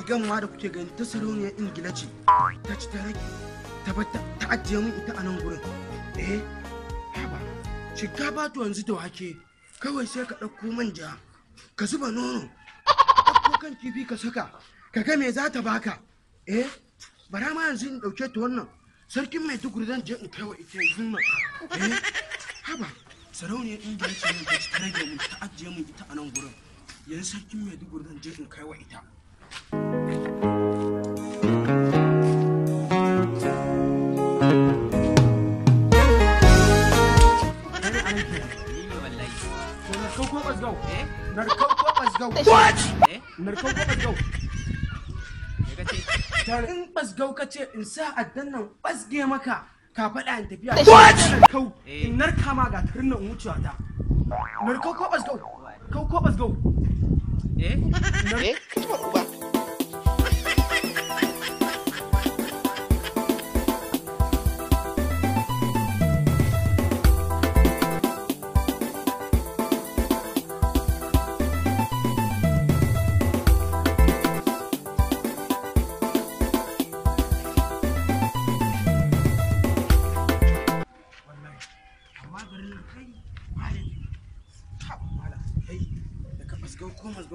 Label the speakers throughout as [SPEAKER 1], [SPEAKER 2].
[SPEAKER 1] rigan ma da kuke gani ta sarauniyar Ingila ce. Ta ci ta rage. Ta ajiye min ita a nan gurin. Haba. Shinkafa to yanzu da wake. Kawai sai ka ɗauko manja. Ka zuba nono. Ɗauko kan kifi ka saka. Ka ga me za ta baka. Bara ma yanzu in ɗauke ta wannan. Sarkin Maiduguri zan je in kai wa ita yanzu nan. Haba. Sarauniyar Ingila ce min ta ci ta rage min ta ajiye min ita a nan gurin. Yanzu sarkin Maiduguri zan je in kai wa ita. What? Narkau ko basgau? In basgau ka ce in sa addan nan basge maka ka faɗa in tafiya. What? Narkau in narka ma ga tarin nan wucewa ta. Narkau ko basgau? Kau ko basgau?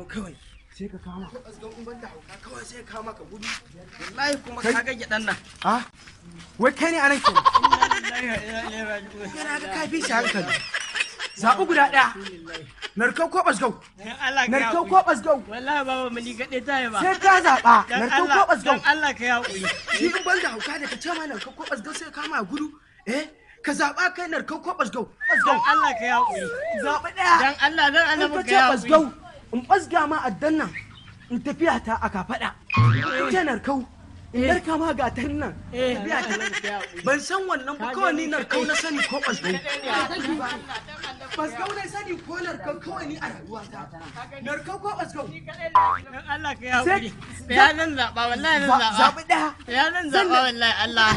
[SPEAKER 1] Kawai sai ka kama asgan in banda hauka kawai sai ka kama ka gudu wallahi kuma ka ga gidan nan wai kai ne anan kenan kana ga kafi shi hankali zabu guda daya narkau ko basgau narkau ko basgau
[SPEAKER 2] wallahi baba mu ni gade tayi ba
[SPEAKER 1] sai ka zaba narkau ko basgau
[SPEAKER 2] dan Allah ka yaƙuri
[SPEAKER 1] shi in banda hauka da ka ce ma narkau ko basgau sai ka kama gudu ka zaba kai narkau ko basgau
[SPEAKER 2] dan Allah ka yaƙuri
[SPEAKER 1] zabi daya
[SPEAKER 2] dan Allah dan annabi ka
[SPEAKER 1] yaƙuri in basga ma addan nan in tafiya ta a kafaɗa ita narkau in narka ma ga ta nan tafiya ta ban san wannan ba kawai ni narkau na sani ko basgau basgau na sani ko narkau kawai ni a rayuwata narkau ko basgau
[SPEAKER 2] dan Allah ka yaƙuri ya nan zaba wallahi nan zaba
[SPEAKER 1] zabi daya
[SPEAKER 2] ya nan zaba wallahi Allah